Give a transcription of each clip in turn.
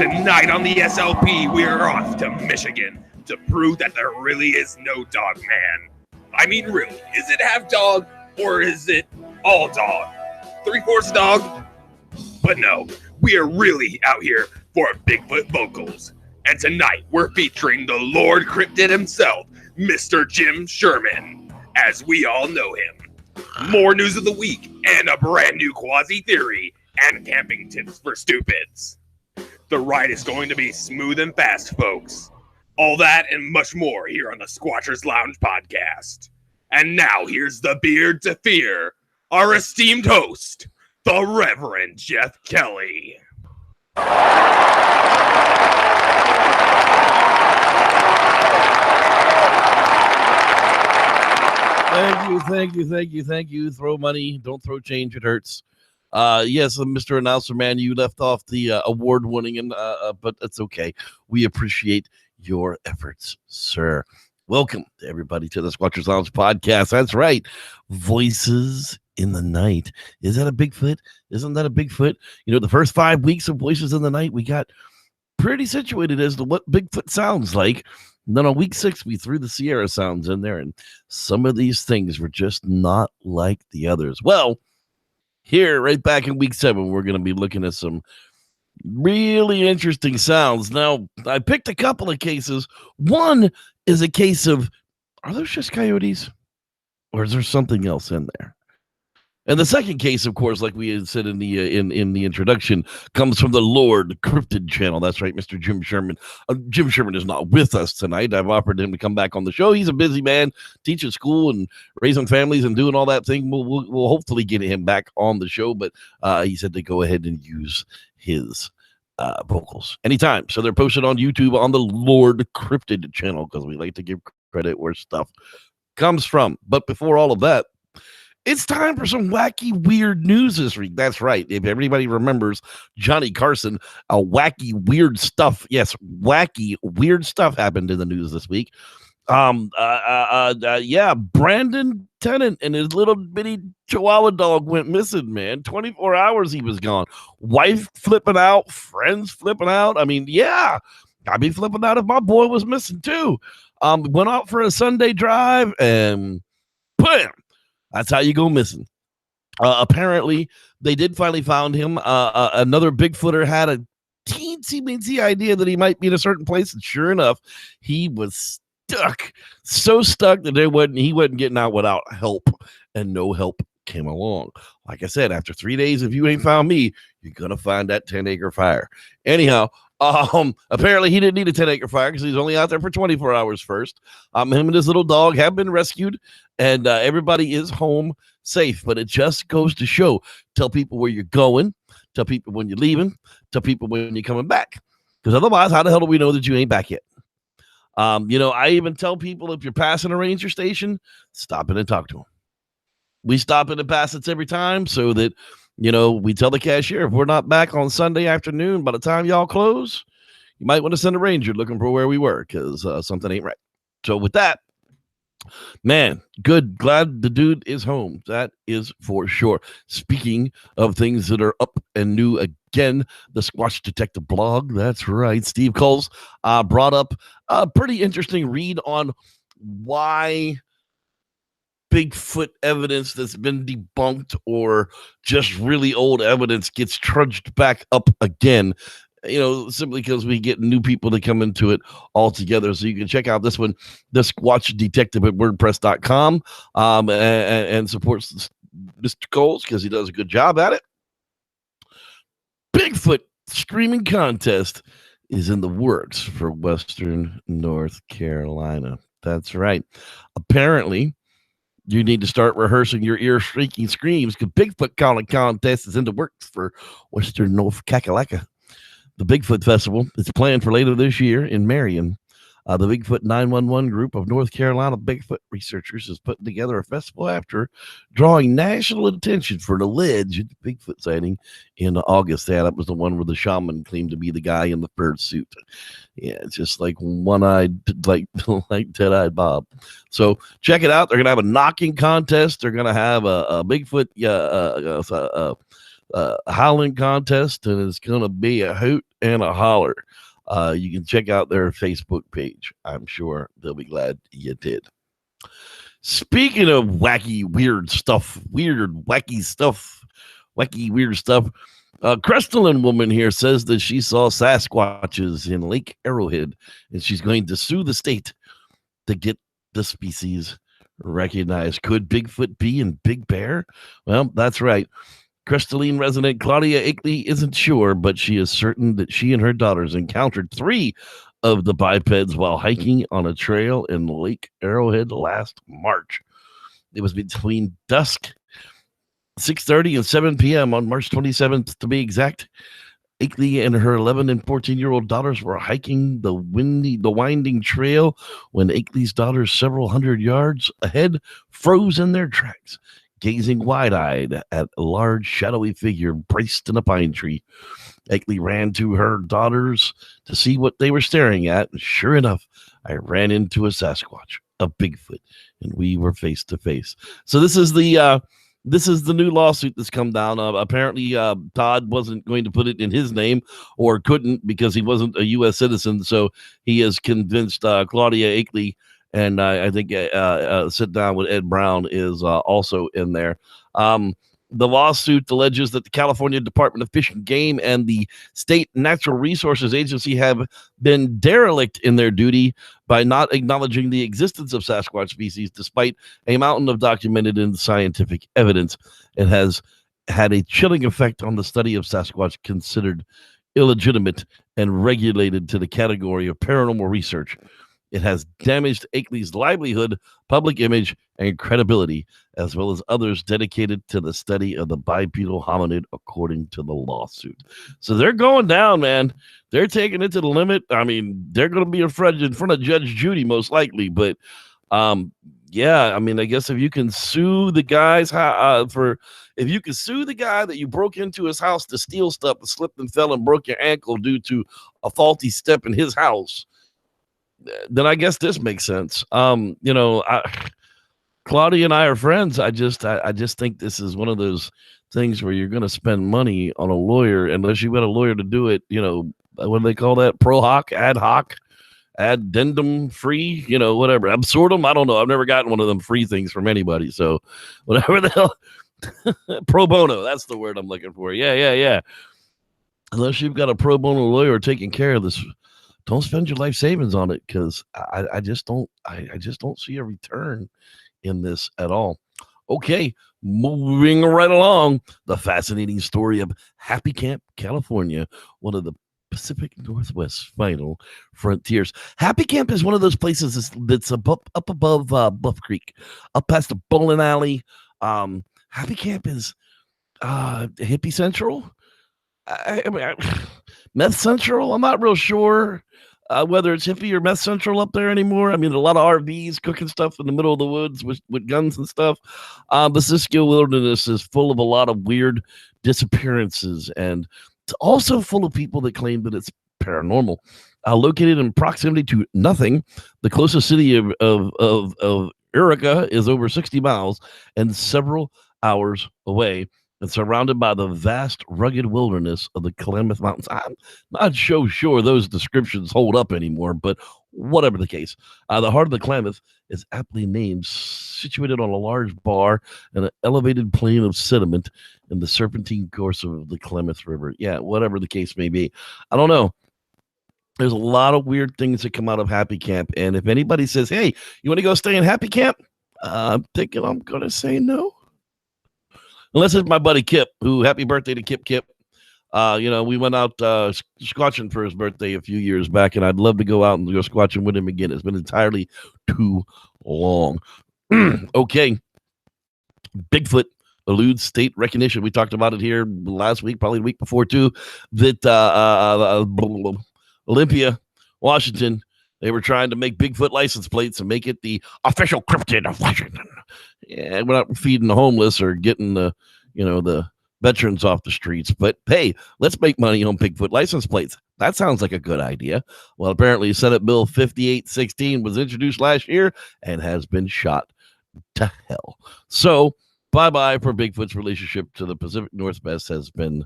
Tonight on the SLP, we are off to Michigan to prove that there really is no dog man. I mean, really, is it half dog or is it all dog? 3/4 dog? But no, we are really out here for Bigfoot Vocals. And tonight, we're featuring the LordCrytid himself, Mr. Jim Sherman, as we all know him. More news of the week and a brand new Quasi Theory and Camping tips for stupids. The ride is going to be smooth and fast, folks. All that and much more here on the Squatchers Lounge podcast. And now here's the beard to fear, our esteemed host, the Reverend Jeff Kelly. Thank you. Throw money, don't throw change, it hurts. Yes, Mr. Announcer Man, you left off the award-winning, and but that's okay. We appreciate your efforts, sir. Welcome, everybody, to the Squatchers Lounge podcast. That's right, Voices in the Night. Is that a Bigfoot? Isn't that a Bigfoot? You know, the first 5 weeks of Voices in the Night, we got pretty situated as to what Bigfoot sounds like. And then on week 6, we threw the Sierra sounds in there, and some of these things were just not like the others. Well, here, right back in week 7, we're going to be looking at some really interesting sounds. Now, I picked a couple of cases. One is a case of, are those just coyotes? Or is there something else in there? And the second case, of course, like we had said in the introduction, comes from the LordCrytid channel. That's right, Mr. Jim Sherman. Jim Sherman is not with us tonight. I've offered him to come back on the show. He's a busy man, teaching school and raising families and doing all that thing. We'll hopefully get him back on the show, but he said to go ahead and use his vocals anytime. So they're posted on YouTube on the LordCrytid channel because we like to give credit where stuff comes from. But before all of that, it's time for some wacky, weird news this week. That's right. If everybody remembers Johnny Carson, wacky, weird stuff. Yes, wacky, weird stuff happened in the news this week. Brandon Tennant and his little bitty Chihuahua dog went missing, man. 24 hours he was gone. Wife flipping out, friends flipping out. I mean, yeah, I'd be flipping out if my boy was missing too. Went out for a Sunday drive and bam. That's how you go missing. Apparently, they did finally find him. Another Bigfooter had a teensy-weensy idea that he might be in a certain place, and sure enough, he was stuck. So stuck that he wasn't getting out without help, and no help came along. Like I said, after 3 days, if you ain't found me, you're going to find that 10-acre fire. Anyhow, apparently he didn't need a 10-acre fire because he's only out there for 24 hours first. Him and his little dog have been rescued, and everybody is home safe. But it just goes to show, tell people where you're going, tell people when you're leaving, tell people when you're coming back. Because otherwise, how the hell do we know that you ain't back yet? I even tell people if you're passing a ranger station, stop in and talk to them. We stop in and pass it every time so that, we tell the cashier, if we're not back on Sunday afternoon, by the time y'all close, you might want to send a ranger looking for where we were because something ain't right. So with that, man, good. Glad the dude is home. That is for sure. Speaking of things that are up and new again, the Squatch Detective blog. That's right. Steve Coles brought up a pretty interesting read on why Bigfoot evidence that's been debunked or just really old evidence gets trudged back up again, simply because we get new people to come into it all together. So you can check out this one, the Squatch Detective at WordPress.com, and supports Mr. Coles because he does a good job at it. Bigfoot screaming contest is in the works for Western North Carolina. That's right. Apparently, you need to start rehearsing your ear-shrieking screams because Bigfoot calling contest is in the works for Western North Kakalaka. The Bigfoot Festival is planned for later this year in Marion. The Bigfoot 911 group of North Carolina Bigfoot researchers is putting together a festival after drawing national attention for an alleged Bigfoot sighting in August. That was the one where the shaman claimed to be the guy in the fur suit. Yeah, it's just like one-eyed, like Ted-Eyed Bob. So check it out. They're going to have a knocking contest. They're going to have a Bigfoot howling contest, and it's going to be a hoot and a holler. You can check out their Facebook page. I'm sure they'll be glad you did. Speaking of wacky, weird stuff, wacky, weird stuff. Crestline woman here says that she saw Sasquatches in Lake Arrowhead, and she's going to sue the state to get the species recognized. Could Bigfoot be in Big Bear? Well, that's right. Crestline resident Claudia Akeley isn't sure, but she is certain that she and her daughters encountered 3 of the bipeds while hiking on a trail in Lake Arrowhead last March. It was between dusk, 6:30 and 7 p.m. on March 27th, to be exact. Akeley and her 11 and 14-year-old daughters were hiking the winding trail when Akeley's daughters, several hundred yards ahead, froze in their tracks, gazing wide-eyed at a large, shadowy figure braced in a pine tree. Akeley ran to her daughters to see what they were staring at, and sure enough, I ran into a Sasquatch, a Bigfoot, and we were face to face. So this is the new lawsuit that's come down. Apparently, Todd wasn't going to put it in his name, or couldn't, because he wasn't a U.S. citizen. So he has convinced Claudia Akeley, and I think sit down with Ed Brown is also in there. The lawsuit alleges that the California Department of Fish and Game and the State Natural Resources Agency have been derelict in their duty by not acknowledging the existence of Sasquatch species, despite a mountain of documented and scientific evidence. It has had a chilling effect on the study of Sasquatch, considered illegitimate and regulated to the category of paranormal research. It has damaged Akeley's livelihood, public image, and credibility, as well as others dedicated to the study of the bipedal hominid, according to the lawsuit. So they're going down, man. They're taking it to the limit. I mean, they're going to be in front of Judge Judy, most likely. But, yeah, I mean, I guess if you can sue the guys if you can sue the guy that you broke into his house to steal stuff, and slipped and fell and broke your ankle due to a faulty step in his house, then I guess this makes sense. Claudia and I are friends. I just think this is one of those things where you're going to spend money on a lawyer unless you got a lawyer to do it. What do they call that? Pro hoc, ad hoc, addendum free, whatever. Absurdum. I don't know. I've never gotten one of them free things from anybody. So whatever the hell, pro bono. That's the word I'm looking for. Yeah. Unless you've got a pro bono lawyer taking care of this, don't spend your life savings on it, because I just don't see a return in this at all. Okay, moving right along, the fascinating story of Happy Camp, California, one of the Pacific Northwest's final frontiers. Happy Camp is one of those places that's up above Bluff Creek, up past the bowling alley. Happy Camp is hippie central. I mean, meth central. I'm not real sure whether it's hippie or meth central up there anymore. I mean, a lot of RVs cooking stuff in the middle of the woods with guns and stuff. The Siskiyou Wilderness is full of a lot of weird disappearances, and it's also full of people that claim that it's paranormal. Located in proximity to nothing, the closest city of Eureka is over 60 miles and several hours away, and surrounded by the vast, rugged wilderness of the Klamath Mountains. I'm not so sure those descriptions hold up anymore, but whatever the case, the heart of the Klamath is aptly named, situated on a large bar and an elevated plain of sediment in the serpentine course of the Klamath River. Yeah, whatever the case may be. I don't know. There's a lot of weird things that come out of Happy Camp, and if anybody says, hey, you want to go stay in Happy Camp? I'm thinking I'm going to say no. Unless it's my buddy Kip, who, happy birthday to Kip. We went out squatching for his birthday a few years back, and I'd love to go out and go squatching with him again. It's been entirely too long. Okay. Bigfoot eludes state recognition. We talked about it here last week, probably the week before too, that Olympia, Washington, they were trying to make Bigfoot license plates and make it the official cryptid of Washington. Yeah, we're not feeding the homeless or getting the veterans off the streets. But hey, let's make money on Bigfoot license plates. That sounds like a good idea. Well, apparently Senate Bill 5816 was introduced last year and has been shot to hell. So bye-bye for Bigfoot's relationship to the Pacific Northwest has been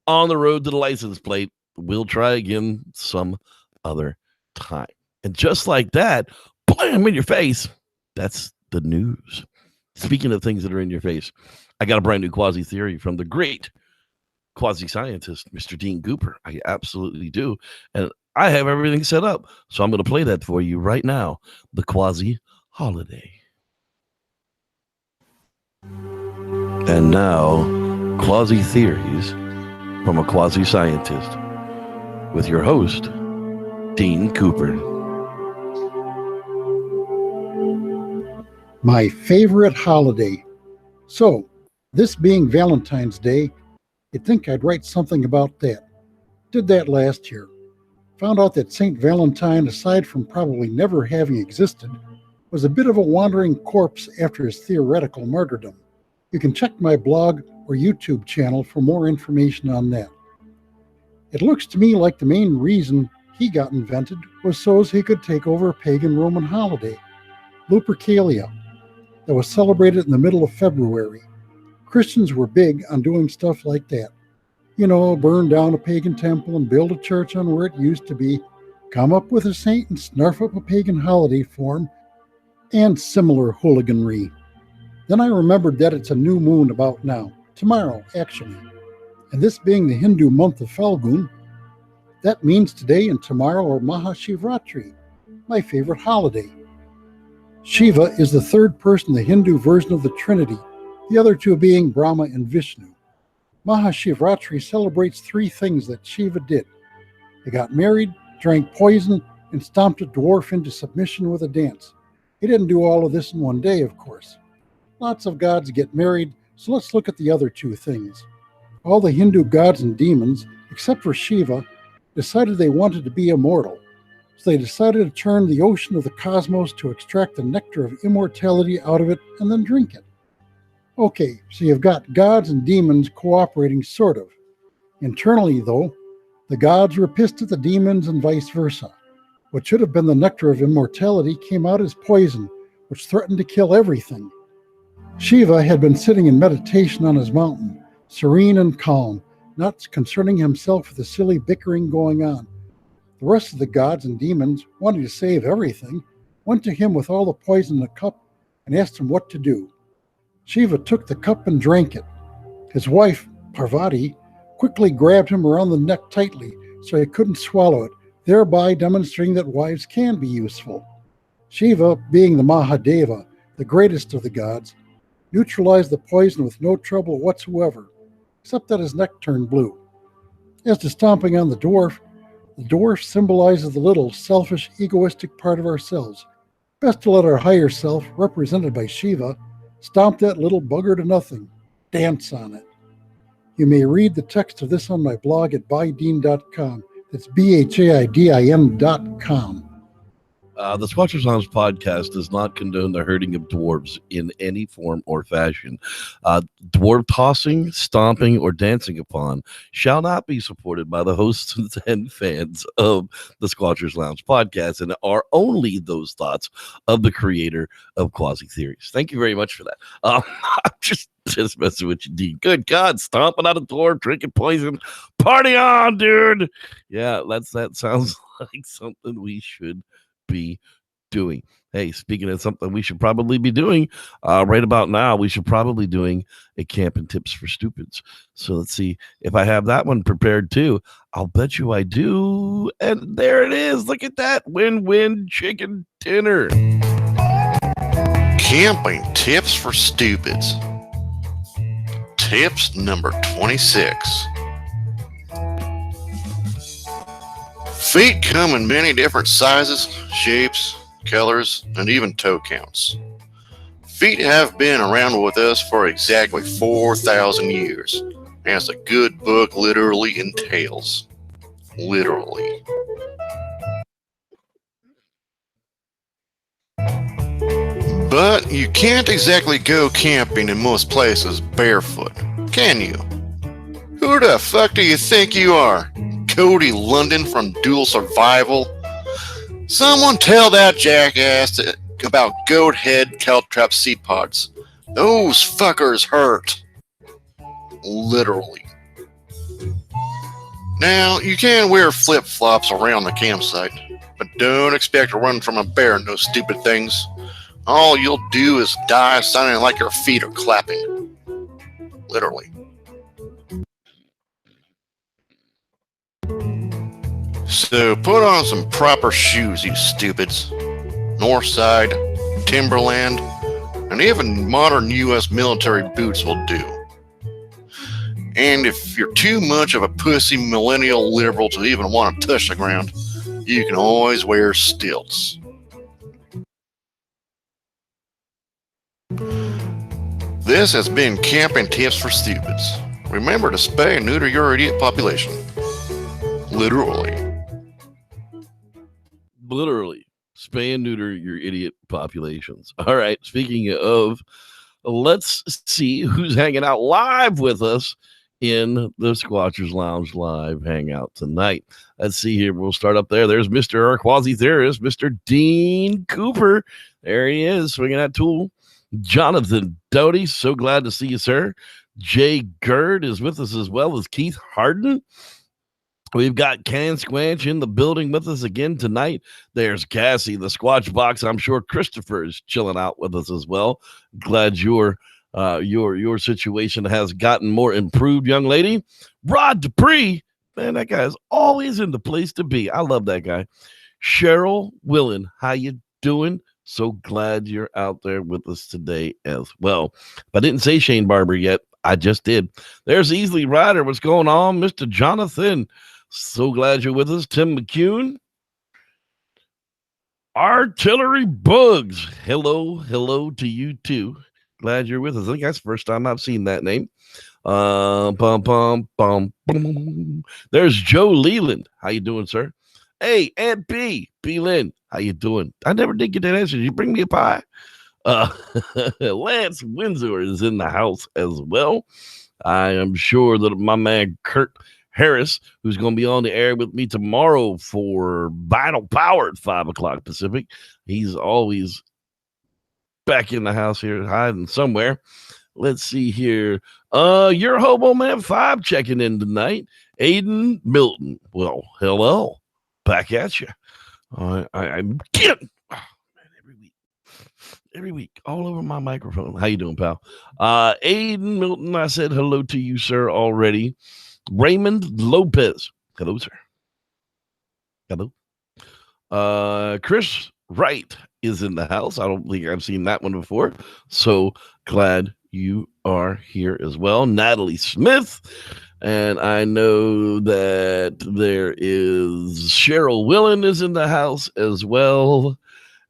on the road to the license plate. We'll try again some other time. And just like that, blam, in your face. That's the news. Speaking of things that are in your face, I got a brand new Quasi Theory from the great quasi scientist, Mr. Dean Cooper. I absolutely do. And I have everything set up. So I'm going to play that for you right now. The Quasi Holiday. And now, Quasi Theories from a quasi scientist with your host, Dean Cooper. My favorite holiday. So, this being Valentine's Day, you'd think I'd write something about that. Did that last year. Found out that St. Valentine, aside from probably never having existed, was a bit of a wandering corpse after his theoretical martyrdom. You can check my blog or YouTube channel for more information on that. It looks to me like the main reason he got invented was so as he could take over a pagan Roman holiday, Lupercalia, that was celebrated in the middle of February. Christians were big on doing stuff like that. You know, burn down a pagan temple and build a church on where it used to be, come up with a saint and snarf up a pagan holiday form, and similar hooliganry. Then I remembered that it's a new moon about now, tomorrow actually. And this being the Hindu month of Falgun, that means today and tomorrow are Mahashivratri, my favorite holiday. Shiva is the third person in the Hindu version of the Trinity, the other two being Brahma and Vishnu. Mahashivratri celebrates three things that Shiva did. He got married, drank poison, and stomped a dwarf into submission with a dance. He didn't do all of this in one day, of course. Lots of gods get married, so let's look at the other two things. All the Hindu gods and demons, except for Shiva, decided they wanted to be immortal. So they decided to turn the ocean of the cosmos to extract the nectar of immortality out of it and then drink it. Okay, so you've got gods and demons cooperating, sort of. Internally, though, the gods were pissed at the demons and vice versa. What should have been the nectar of immortality came out as poison, which threatened to kill everything. Shiva had been sitting in meditation on his mountain, serene and calm, not concerning himself with the silly bickering going on. The rest of the gods and demons, wanting to save everything, went to him with all the poison in a cup and asked him what to do. Shiva took the cup and drank it. His wife, Parvati, quickly grabbed him around the neck tightly so he couldn't swallow it, thereby demonstrating that wives can be useful. Shiva, being the Mahadeva, the greatest of the gods, neutralized the poison with no trouble whatsoever, except that his neck turned blue. As to stomping on the dwarf symbolizes the little, selfish, egoistic part of ourselves. Best to let our higher self, represented by Shiva, stomp that little bugger to nothing. Dance on it. You may read the text of this on my blog at bydean.com. That's BHAIDIN.com. The Squatchers Lounge podcast does not condone the hurting of dwarves in any form or fashion. Dwarf tossing, stomping, or dancing upon shall not be supported by the hosts and fans of the Squatchers Lounge podcast and are only those thoughts of the creator of Quasi Theories. Thank you very much for that. I'm just messing with you, Dean. Good God, stomping on a dwarf, drinking poison. Party on, dude. Yeah, that sounds like something we should be doing. Hey, speaking of something we should probably be doing right about now, we should probably doing a camping tips for stupids. So let's see if I have that one prepared too. I'll bet you I do. And there it is. Look at that win-win chicken dinner. Camping tips for stupids. Tips number 26. Feet come in many different sizes, shapes, colors, and even toe counts. Feet have been around with us for exactly 4,000 years, as the good book literally entails. Literally. But you can't exactly go camping in most places barefoot, can you? Who the fuck do you think you are? Cody London from Dual Survival? Someone tell that jackass about goat head caltrap seed pods. Those fuckers hurt. Literally. Now, you can wear flip-flops around the campsite, but don't expect to run from a bear in those stupid things. All you'll do is die sounding like your feet are clapping. Literally. So put on some proper shoes, you stupids. Northside, Timberland, and even modern U.S. military boots will do. And if you're too much of a pussy millennial liberal to even want to touch the ground, you can always wear stilts. This has been Camping Tips for Stupids. Remember to spay and neuter your idiot population. Literally. Literally. Spay and neuter your idiot populations. All right. Speaking of, let's see who's hanging out live with us in the Squatchers Lounge live hangout tonight. Let's see here. We'll start up there. There's Mr. our Quasi Theorist, Mr. Dean Cooper. There he is, swinging that tool. Jonathan Doty, so glad to see you, sir. Jay Gerd is with us as well as Keith Harden. We've got Can Squanch in the building with us again tonight. There's Cassie, the Squatch Box. I'm sure Christopher is chilling out with us as well. Glad your situation has gotten more improved, young lady. Rod Dupree, man, that guy is always in the place to be. I love that guy. Cheryl Willen, how you doing? So glad you're out there with us today as well. If I didn't say Shane Barber yet, I just did. There's Easily Rider. What's going on, Mr. Jonathan? So glad you're with us. Tim McCune. Artillery Bugs. Hello to you too. Glad you're with us. I think that's the first time I've seen that name. There's Joe Leland. How you doing, sir? Hey, Aunt B. B. Lynn. How you doing? I never did get that answer. Did you bring me a pie? Lance Windsor is in the house as well. I am sure that my man Kurt Harris, who's going to be on the air with me tomorrow for Vital Power at 5 o'clock Pacific, he's always back in the house here, hiding somewhere. Let's see here. Your Hobo Man 5 checking in tonight. Aiden Milton. Well, hello. Back at you. I'm getting every week, all over my microphone. How you doing, pal? Aiden Milton, I said hello to you, sir, already. Raymond Lopez. Hello, sir. Hello. Chris Wright is in the house. I don't think I've seen that one before. So glad you are here as well. Natalie Smith. And I know that there is Cheryl Willen is in the house as well.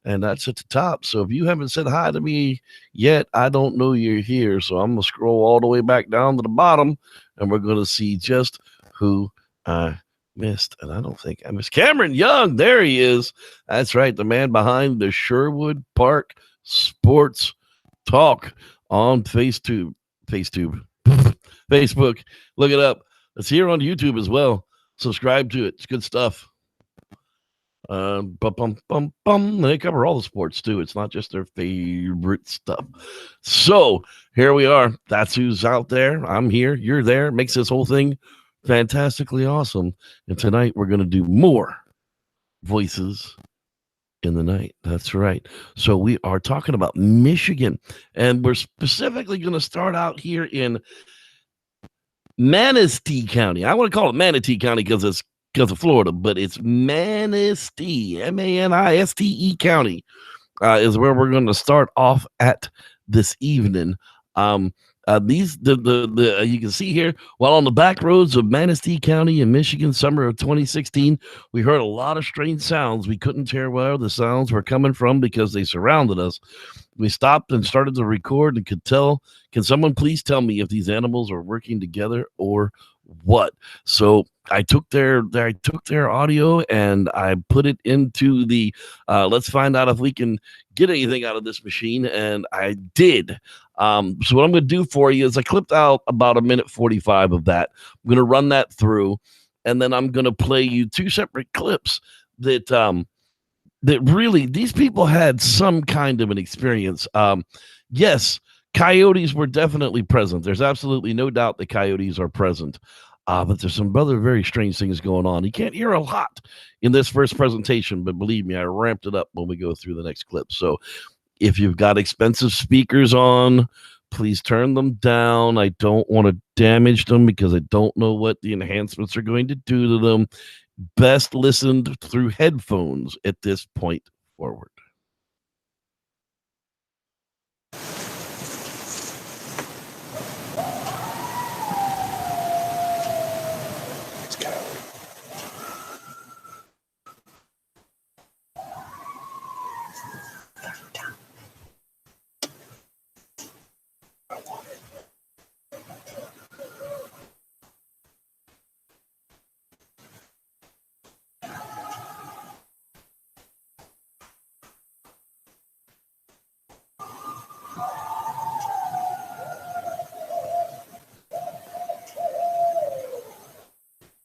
And that's at the top. So if you haven't said hi to me yet, I don't know you're here. So I'm going to scroll all the way back down to the bottom. And we're going to see just who I missed. And I don't think I missed Cameron Young. There he is. That's right. The man behind the Sherwood Park Sports Talk on Facebook. Look it up. It's here on YouTube as well. Subscribe to it. It's good stuff. They cover all the sports too. It's not just their favorite stuff. So here we are. That's who's out there. I'm here. You're there. Makes this whole thing fantastically awesome. And tonight we're going to do more voices in the night. That's right. So we are talking about Michigan, and we're specifically going to start out here in Manistee County. I want to call it Manatee County because of Florida, but it's Manistee, Manistee County, is where we're going to start off at this evening. You can see here, while on the back roads of Manistee County in Michigan, summer of 2016, we heard a lot of strange sounds. We couldn't tell where the sounds were coming from because they surrounded us. We stopped and started to record and could tell. Can someone please tell me if these animals are working together or what? So I took their audio and I put it into the let's find out if we can get anything out of this machine, and I did. So what I'm going to do for you is I clipped out about 1:45 of that. I'm going to run that through, and then I'm going to play you two separate clips that really these people had some kind of an experience. Yes, Coyotes were definitely present. There's absolutely no doubt that coyotes are present. But there's some other very strange things going on. You can't hear a lot in this first presentation, but believe me, I ramped it up when we go through the next clip. So if you've got expensive speakers on, please turn them down. I don't want to damage them because I don't know what the enhancements are going to do to them. Best listened through headphones at this point forward.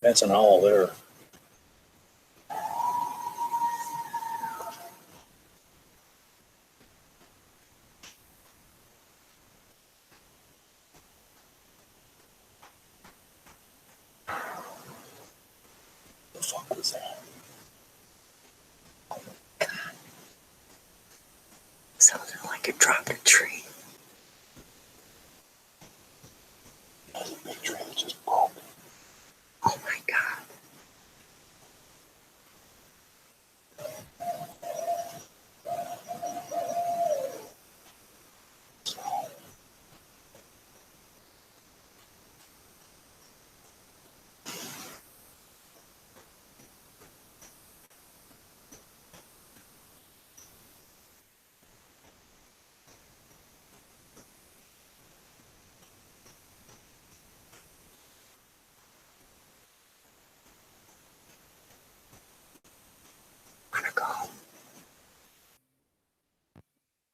That's an owl there. The fuck was that? Oh my God. Sounded like it dropped a tree. That was a big tree that just broke. Oh my God.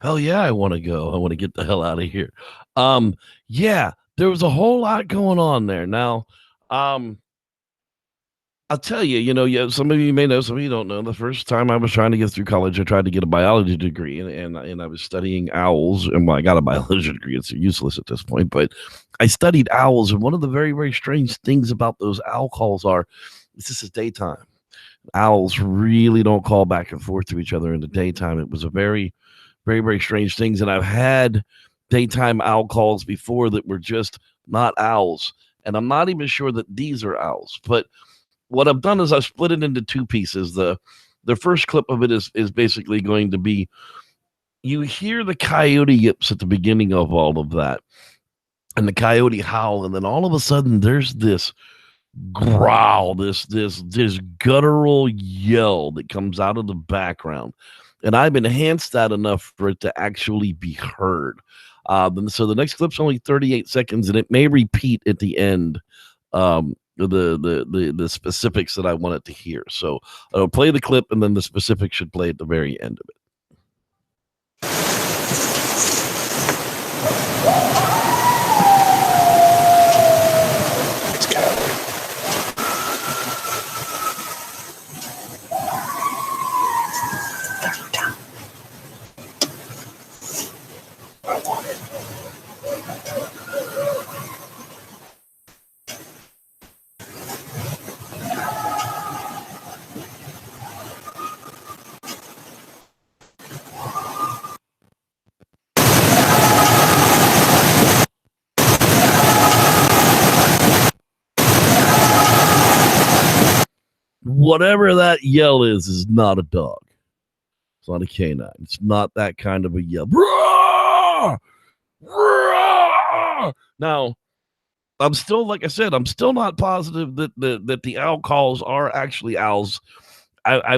Hell yeah, I want to go. I want to get the hell out of here. Yeah, there was a whole lot going on there. Now, I'll tell you, yeah, some of you may know, some of you don't know. The first time I was trying to get through college, I tried to get a biology degree, and I was studying owls. And well, I got a biology degree; it's useless at this point. But I studied owls, and one of the very, very strange things about those owl calls this is daytime. Owls really don't call back and forth to each other in the daytime. It was a very, very, very strange things. And I've had daytime owl calls before that were just not owls. And I'm not even sure that these are owls. But what I've done is I've split it into two pieces. The first clip of it is basically going to be, you hear the coyote yips at the beginning of all of that. And the coyote howl. And then all of a sudden there's this growl, this guttural yell that comes out of the background. And I've enhanced that enough for it to actually be heard. So the next clip's only 38 seconds, and it may repeat at the end the specifics that I want it to hear. So I'll play the clip, and then the specifics should play at the very end of it. Whatever that yell is not a dog. It's not a canine. It's not that kind of a yell. Roar! Roar! Now, I'm still, like I said, I'm still not positive that the owl calls are actually owls. I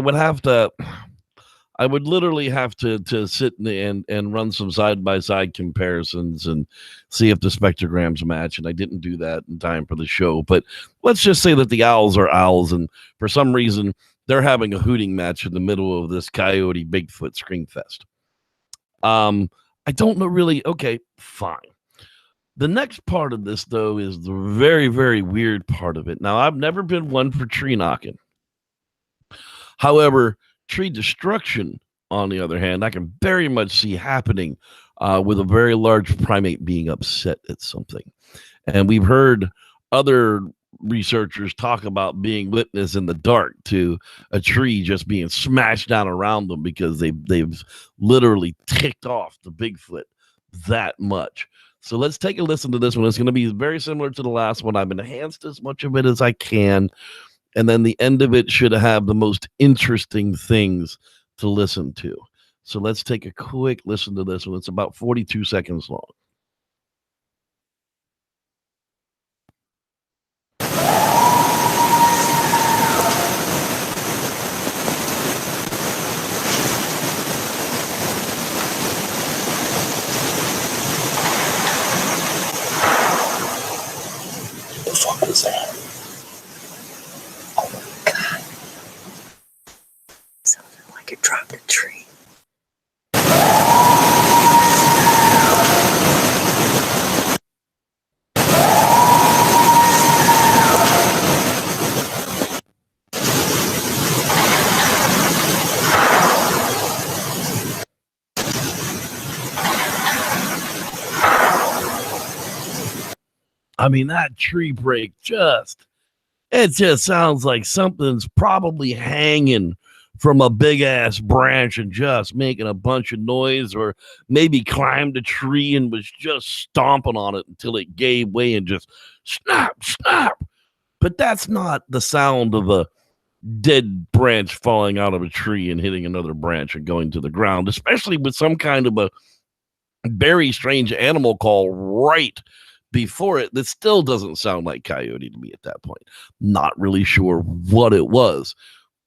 would literally have to sit and run some side-by-side comparisons and see if the spectrograms match, and I didn't do that in time for the show. But let's just say that the owls are owls, and for some reason, they're having a hooting match in the middle of this coyote Bigfoot Screamfest. I don't know really. Okay, fine. The next part of this, though, is the very, very weird part of it. Now, I've never been one for tree knocking. However, tree destruction, on the other hand, I can very much see happening with a very large primate being upset at something. And we've heard other researchers talk about being witness in the dark to a tree just being smashed down around them because they've literally ticked off the Bigfoot that much. So let's take a listen to this one. It's going to be very similar to the last one. I've enhanced as much of it as I can, and then the end of it should have the most interesting things to listen to. So let's take a quick listen to this one. It's about 42 seconds long. The fuck was that? Oh my God. Sounded like it dropped a tree. I mean, that tree break it just sounds like something's probably hanging from a big ass branch and just making a bunch of noise, or maybe climbed a tree and was just stomping on it until it gave way and just snap, snap. But that's not the sound of a dead branch falling out of a tree and hitting another branch and going to the ground, especially with some kind of a very strange animal call right before it that still doesn't sound like coyote to me at that point. Not really sure what it was.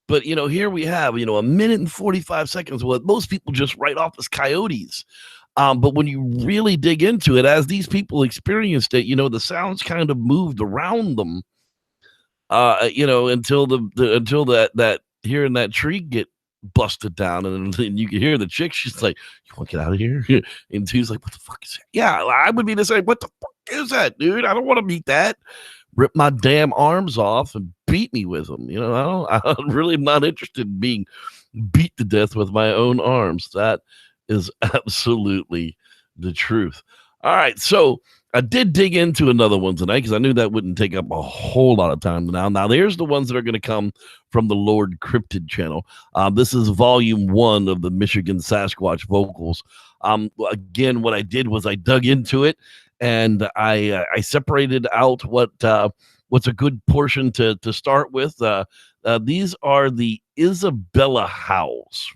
But, here we have, a minute and 45 seconds. What most people just write off as coyotes. But when you really dig into it, as these people experienced it, the sounds kind of moved around them, until until that hearing that tree get busted down, and you can hear the chick. She's like, "You want to get out of here?" And he's like, "What the fuck is that?" Yeah, I would be the same. What the fuck is that, dude? I don't want to meet that. Rip my damn arms off and beat me with them. I'm really not interested in being beat to death with my own arms. That is absolutely the truth. All right, so I did dig into another one tonight because I knew that wouldn't take up a whole lot of time now. Now, there's the ones that are going to come from the LordCrytid channel. This is volume 1 of the Michigan Sasquatch Vocals. Again, what I did was I dug into it, and I separated out what's a good portion to start with. These are the Isabella howls.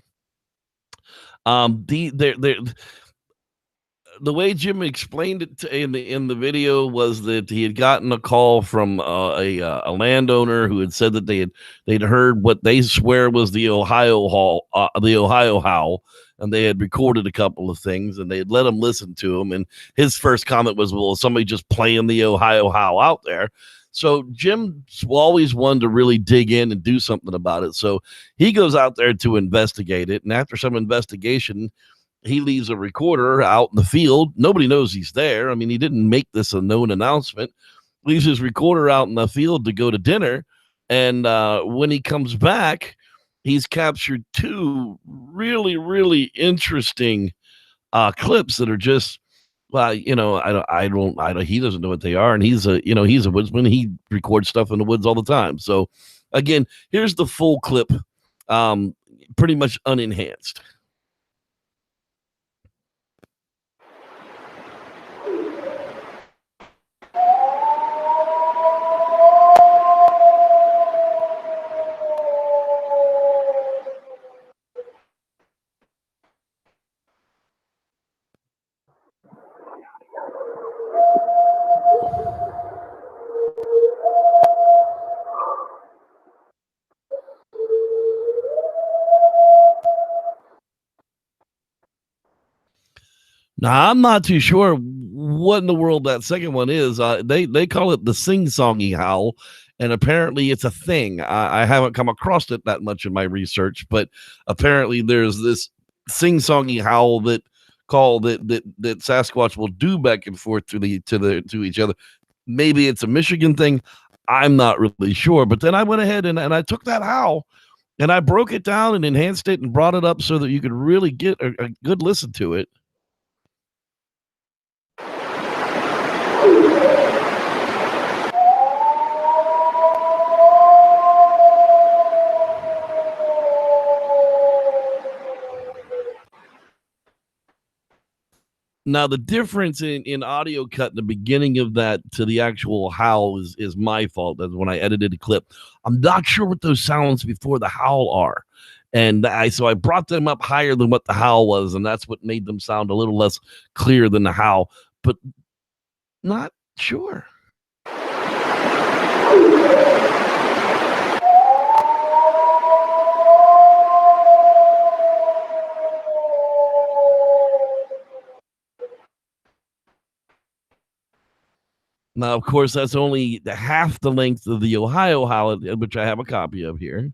The way Jim explained it in the video was that he had gotten a call from a landowner who had said that they'd heard what they swear was the Ohio howl, and they had recorded a couple of things, and they had let him listen to them. And his first comment was, "Well, is somebody just playing the Ohio howl out there?" So Jim's always wanted to really dig in and do something about it. So he goes out there to investigate it, and after some investigation, he leaves a recorder out in the field. Nobody knows he's there. I mean, he didn't make this a known announcement. Leaves his recorder out in the field to go to dinner. And when he comes back, he's captured 2 really, really interesting clips that are just, he doesn't know what they are. And he's a woodsman. He records stuff in the woods all the time. So again, here's the full clip, pretty much unenhanced. Now, I'm not too sure what in the world that second one is. They call it the sing-songy howl, and apparently it's a thing. I haven't come across it that much in my research, but apparently there's this sing-songy howl that Sasquatch will do back and forth to each other. Maybe it's a Michigan thing. I'm not really sure. But then I went ahead and I took that howl and I broke it down and enhanced it and brought it up so that you could really get a good listen to it. Now, the difference in audio cut in the beginning of that to the actual howl is my fault. That's when I edited the clip. I'm not sure what those sounds before the howl are. And so I brought them up higher than what the howl was, and that's what made them sound a little less clear than the howl. But not sure. Now, of course, that's only half the length of the Ohio howl, which I have a copy of here.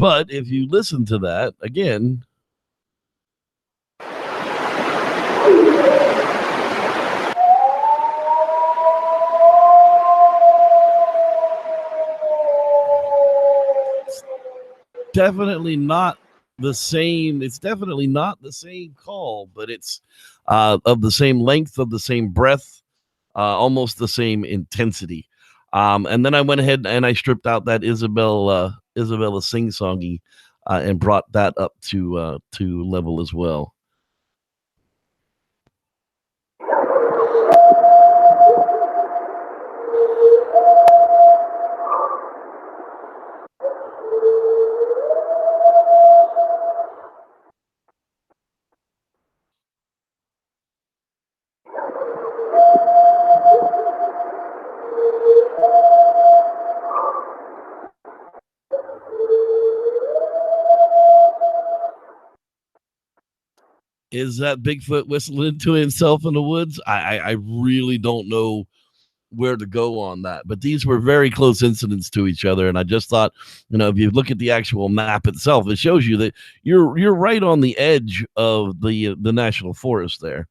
But if you listen to that again, definitely not the same. It's definitely not the same call, but it's of the same length, of the same breath, almost the same intensity. And then I went ahead and I stripped out that Isabella sing-songy and brought that up to level as well. Is that Bigfoot whistling to himself in the woods? I really don't know where to go on that, but these were very close incidents to each other. And I just thought, if you look at the actual map itself, it shows you that you're right on the edge of the national forest there.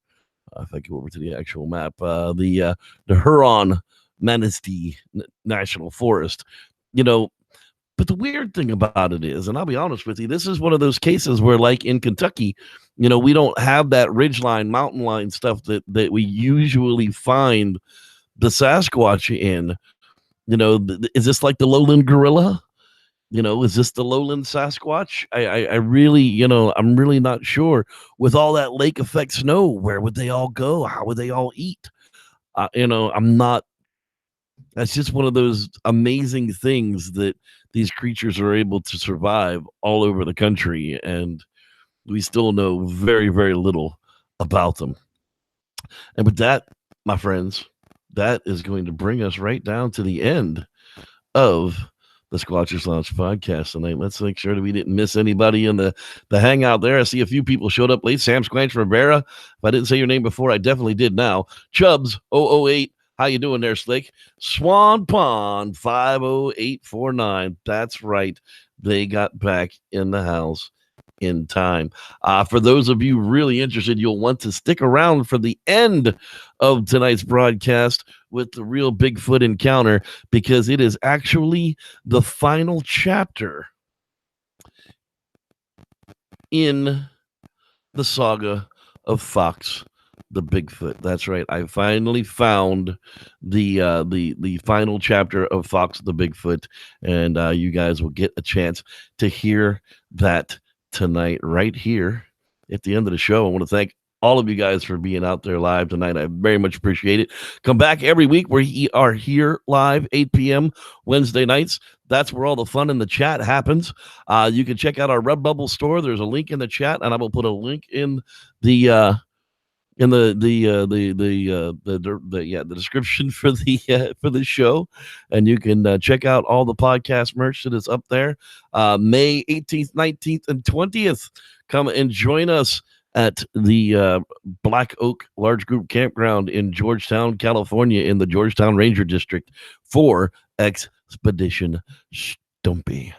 If I go over to the actual map, the Huron Manistee National Forest, But the weird thing about it is, and I'll be honest with you, this is one of those cases where, like in Kentucky, we don't have that ridgeline, mountain line stuff that we usually find the Sasquatch in. Is this like the lowland gorilla? Is this the lowland Sasquatch? I really, I'm really not sure. With all that lake effect snow, where would they all go? How would they all eat? I'm not. That's just one of those amazing things that these creatures are able to survive all over the country, and we still know very, very little about them. And with that, my friends, that is going to bring us right down to the end of the Squatchers Lounge podcast tonight. Let's make sure that we didn't miss anybody in the hangout there. I see a few people showed up late. Sam Squanch Rivera. If I didn't say your name before, I definitely did now. Chubbs 008. How you doing there, Slick? Swan Pond 50849. That's right. They got back in the house in time. For those of you really interested, you'll want to stick around for the end of tonight's broadcast with the real Bigfoot encounter, because it is actually the final chapter in the saga of Fox the Bigfoot. That's right. I finally found the final chapter of Fox the Bigfoot, and you guys will get a chance to hear that tonight right here at the end of the show. I want to thank all of you guys for being out there live tonight. I very much appreciate it. Come back every week. We are here live 8 p.m. Wednesday nights. That's where all the fun in the chat happens. You can check out our Redbubble store. There's a link in the chat, and I will put a link in the description for the show, and you can check out all the podcast merch that is up there. May 18th, 19th, and 20th. Come and join us at the Black Oak Large Group Campground in Georgetown, California, in the Georgetown Ranger District for Expedition Stumpy.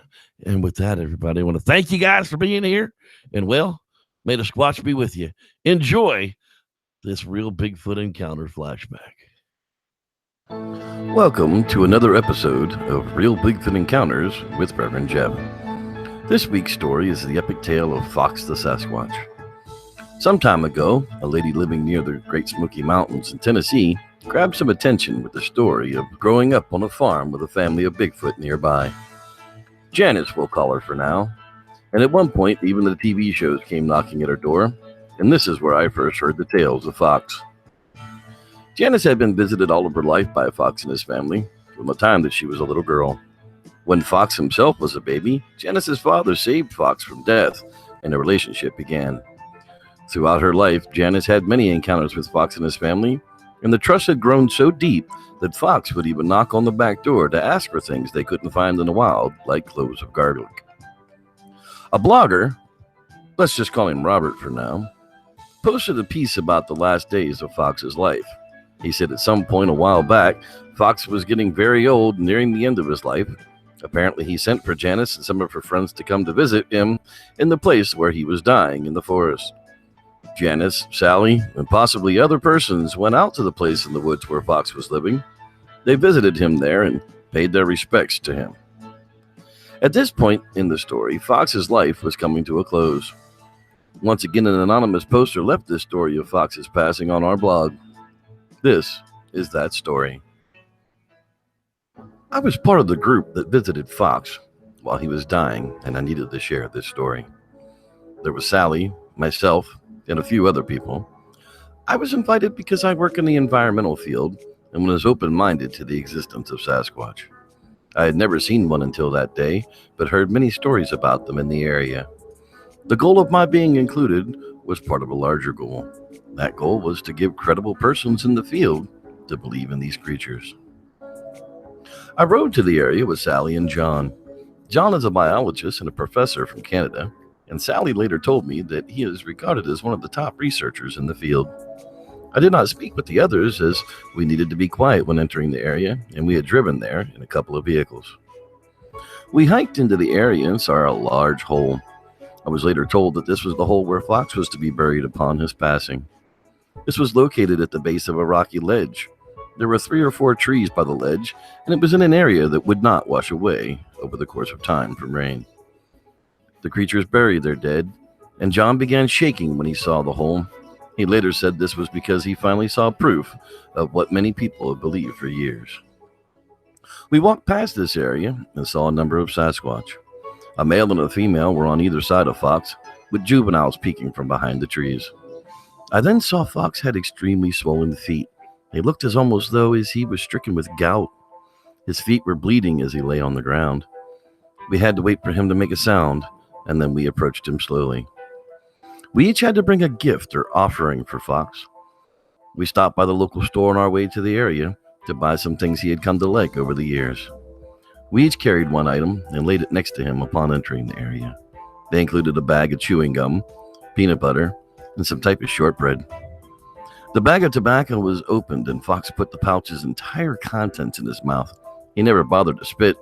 And with that, everybody, I want to thank you guys for being here, and well, may the Squatch be with you. Enjoy this real Bigfoot encounter flashback. Welcome to another episode of Real Bigfoot Encounters with Reverend Jeb. This week's story is the epic tale of Fox the Sasquatch. Some time ago, a lady living near the Great Smoky Mountains in Tennessee grabbed some attention with the story of growing up on a farm with a family of Bigfoot nearby. Janice, we'll call her for now. And at one point, even the TV shows came knocking at her door, and this is where I first heard the tales of Fox. Janice had been visited all of her life by Fox and his family from the time that she was a little girl. When Fox himself was a baby, Janice's father saved Fox from death, and a relationship began. Throughout her life, Janice had many encounters with Fox and his family, and the trust had grown so deep that Fox would even knock on the back door to ask for things they couldn't find in the wild, like cloves of garlic. A blogger, let's just call him Robert for now, posted a piece about the last days of Fox's life. He said at some point a while back, Fox was getting very old, nearing the end of his life. Apparently he sent for Janice and some of her friends to come to visit him in the place where he was dying in the forest. Janice, Sally, and possibly other persons went out to the place in the woods where Fox was living. They visited him there and paid their respects to him. At this point in the story, Fox's life was coming to a close. Once again, an anonymous poster left this story of Fox's passing on our blog. This is that story. I was part of the group that visited Fox while he was dying, and I needed to share this story. There was Sally, myself, and a few other people. I was invited because I work in the environmental field and was open-minded to the existence of Sasquatch. I had never seen one until that day, but heard many stories about them in the area. The goal of my being included was part of a larger goal. That goal was to give credible persons in the field to believe in these creatures. I rode to the area with Sally and John. John is a biologist and a professor from Canada, and Sally later told me that he is regarded as one of the top researchers in the field. I did not speak with the others as we needed to be quiet when entering the area, and we had driven there in a couple of vehicles. We hiked into the area and saw a large hole. I was later told that this was the hole where Fox was to be buried upon his passing. This was located at the base of a rocky ledge. There were 3 or 4 trees by the ledge, and it was in an area that would not wash away over the course of time from rain. The creatures buried their dead, and John began shaking when he saw the hole. He later said this was because he finally saw proof of what many people have believed for years. We walked past this area and saw a number of Sasquatch. A male and a female were on either side of Fox, with juveniles peeking from behind the trees. I then saw Fox had extremely swollen feet. They looked as almost though as he was stricken with gout. His feet were bleeding as he lay on the ground. We had to wait for him to make a sound, and then we approached him slowly. We each had to bring a gift or offering for Fox. We stopped by the local store on our way to the area to buy some things he had come to like over the years. We each carried one item and laid it next to him upon entering the area. They included a bag of chewing gum, peanut butter, and some type of shortbread. The bag of tobacco was opened, and Fox put the pouch's entire contents in his mouth. He never bothered to spit,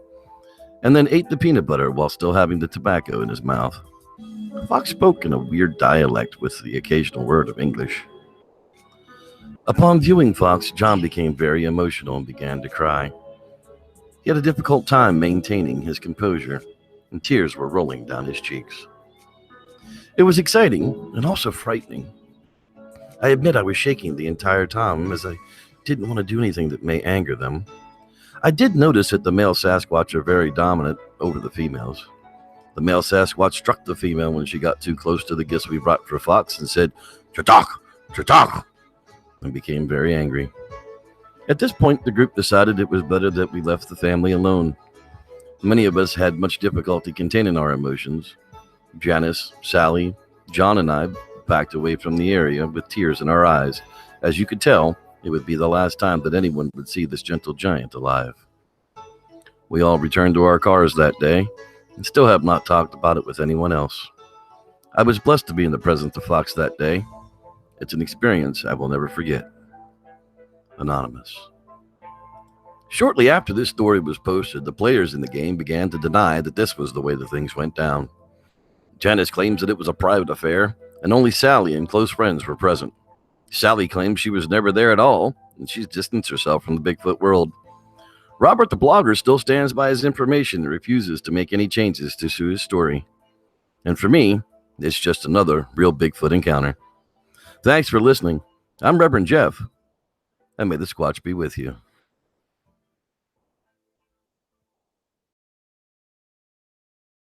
and then ate the peanut butter while still having the tobacco in his mouth. Fox spoke in a weird dialect with the occasional word of English. Upon viewing Fox, John became very emotional and began to cry. He had a difficult time maintaining his composure, and tears were rolling down his cheeks. It was exciting and also frightening. I admit I was shaking the entire time as I didn't want to do anything that may anger them. I did notice that the male Sasquatch are very dominant over the females. The male Sasquatch struck the female when she got too close to the gifts we brought for Fox and said, "Chatak! Chatak!" and became very angry. At this point, the group decided it was better that we left the family alone. Many of us had much difficulty containing our emotions. Janice, Sally, John, and I backed away from the area with tears in our eyes. As you could tell, it would be the last time that anyone would see this gentle giant alive. We all returned to our cars that day and still have not talked about it with anyone else. I was blessed to be in the presence of Fox that day. It's an experience I will never forget. Anonymous. Shortly after this story was posted, the players in the game began to deny that this was the way the things went down. Janice claims that it was a private affair, and only Sally and close friends were present. Sally claims she was never there at all, and she's distanced herself from the Bigfoot world. Robert the blogger still stands by his information and refuses to make any changes to his story. And for me, it's just another real Bigfoot encounter. Thanks for listening. I'm Reverend Jeff, and may the Squatch be with you.